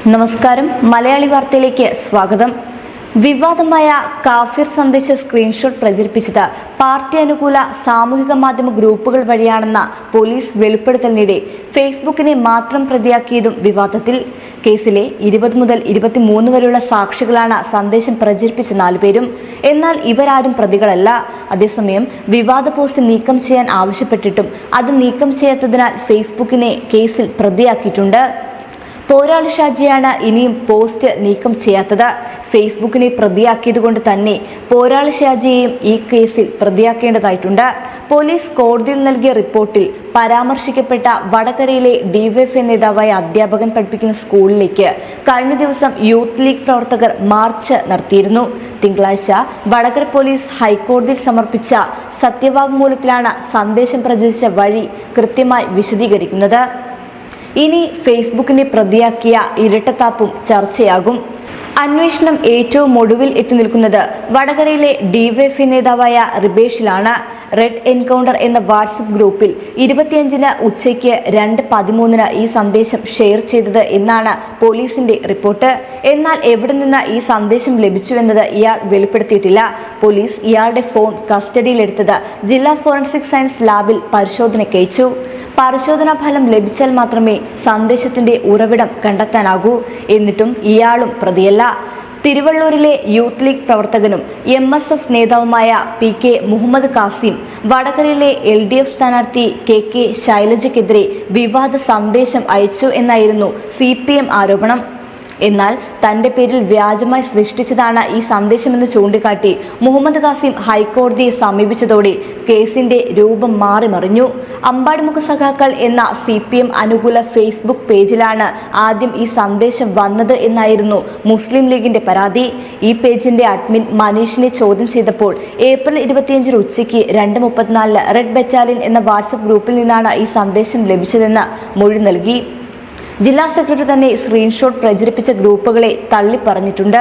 നമസ്കാരം. മലയാളി വാർത്തയിലേക്ക് സ്വാഗതം. വിവാദമായ കാഫിർ സന്ദേശ സ്ക്രീൻഷോട്ട് പ്രചരിപ്പിച്ചത് പാർട്ടി അനുകൂല സാമൂഹിക മാധ്യമ ഗ്രൂപ്പുകൾ വഴിയാണെന്ന പോലീസ് വെളിപ്പെടുത്തലിനിടെ ഫേസ്ബുക്കിനെ മാത്രം പ്രതിയാക്കിയതും വിവാദത്തിൽ. കേസിലെ 20 മുതൽ 23 വരെയുള്ള സാക്ഷികളാണ് സന്ദേശം പ്രചരിപ്പിച്ച 4 പേരും. എന്നാൽ ഇവരാരും പ്രതികളല്ല. അതേസമയം വിവാദ പോസ്റ്റ് നീക്കം ചെയ്യാൻ ആവശ്യപ്പെട്ടിട്ടും അത് നീക്കം ചെയ്യാത്തതിനാൽ ഫേസ്ബുക്കിനെ കേസിൽ പ്രതിയാക്കിയിട്ടുണ്ട്. പോരാളി ഷാജിയാണ് ഇനിയും പോസ്റ്റ് നീക്കം ചെയ്യാത്തത്. ഫേസ്ബുക്കിനെ പ്രതിയാക്കിയതുകൊണ്ട് തന്നെ പോരാളി ഷാജിയെയും ഈ കേസിൽ പ്രതിയാക്കേണ്ടതായിട്ടുണ്ട്. പോലീസ് കോടതിയിൽ നൽകിയ റിപ്പോർട്ടിൽ പരാമർശിക്കപ്പെട്ട വടകരയിലെ ഡിവൈഎഫ്ഐ നേതാവായ അധ്യാപകൻ പഠിപ്പിക്കുന്ന സ്കൂളിലേക്ക് കഴിഞ്ഞ ദിവസം യൂത്ത് ലീഗ് പ്രവർത്തകർ മാർച്ച് നടത്തിയിരുന്നു. തിങ്കളാഴ്ച വടകര പോലീസ് ഹൈക്കോടതിയിൽ സമർപ്പിച്ച സത്യവാങ്മൂലത്തിലാണ് സന്ദേശം പ്രചരിച്ച വഴി കൃത്യമായി വിശദീകരിക്കുന്നത്. ഇനി ഫേസ്ബുക്കിനെ പ്രതിയാക്കിയ ഇരട്ടത്താപ്പും ചർച്ചയാകും. അന്വേഷണം ഏറ്റവും ഒടുവിൽ എത്തി നിൽക്കുന്നത് വടകരയിലെ ഡിവൈഎഫ്ഐ നേതാവായ റിബേഷിലാണ്. റെഡ് എൻകൗണ്ടർ എന്ന വാട്സപ്പ് ഗ്രൂപ്പിൽ 25-ന് ഉച്ചയ്ക്ക് 2:13 ഈ സന്ദേശം ഷെയർ ചെയ്തത് എന്നാണ് പോലീസിന്റെ റിപ്പോർട്ട്. എന്നാൽ എവിടെ നിന്ന് ഈ സന്ദേശം ലഭിച്ചുവെന്നത് ഇയാൾ വെളിപ്പെടുത്തിയിട്ടില്ല. പോലീസ് ഇയാളുടെ ഫോൺ കസ്റ്റഡിയിലെടുത്തത് ജില്ലാ ഫോറൻസിക് സയൻസ് ലാബിൽ പരിശോധനയ്ക്കയച്ചു. പരിശോധനാ ഫലം ലഭിച്ചാൽ മാത്രമേ സന്ദേശത്തിന്റെ ഉറവിടം കണ്ടെത്താനാകൂ. എന്നിട്ടും ഇയാളും പ്രതിയല്ല. തിരുവള്ളൂരിലെ യൂത്ത് ലീഗ് പ്രവർത്തകനും MSF നേതാവുമായ PK മുഹമ്മദ് കാസിം വടകരയിലെ LDF സ്ഥാനാർത്ഥി KK ശൈലജയ്ക്കെതിരെ വിവാദ സന്ദേശം അയച്ചു എന്നായിരുന്നു CPM ആരോപണം. എന്നാൽ തന്റെ പേരിൽ വ്യാജമായി സൃഷ്ടിച്ചതാണ് ഈ സന്ദേശമെന്ന് ചൂണ്ടിക്കാട്ടി മുഹമ്മദ് കാസിം ഹൈക്കോടതിയെ സമീപിച്ചതോടെ കേസിന്റെ രൂപം മാറിമറിഞ്ഞു. അമ്പാടിമുഖ സഖാക്കൾ എന്ന CPM അനുകൂല ഫേസ്ബുക്ക് പേജിലാണ് ആദ്യം ഈ സന്ദേശം വന്നത് എന്നായിരുന്നു മുസ്ലിം ലീഗിന്റെ പരാതി. ഈ പേജിന്റെ അഡ്മിൻ മനീഷിനെ ചോദ്യം ചെയ്തപ്പോൾ ഏപ്രിൽ 25 ഉച്ചയ്ക്ക് 2:34 റെഡ് ബറ്റാലിയൻ എന്ന വാട്സപ്പ് ഗ്രൂപ്പിൽ നിന്നാണ് ഈ സന്ദേശം ലഭിച്ചതെന്ന് മൊഴി നൽകി. ജില്ലാ സെക്രട്ടറി തന്നെ സ്ക്രീൻഷോട്ട് പ്രചരിപ്പിച്ച ഗ്രൂപ്പുകളെ തള്ളിപ്പറഞ്ഞിട്ടുണ്ട്.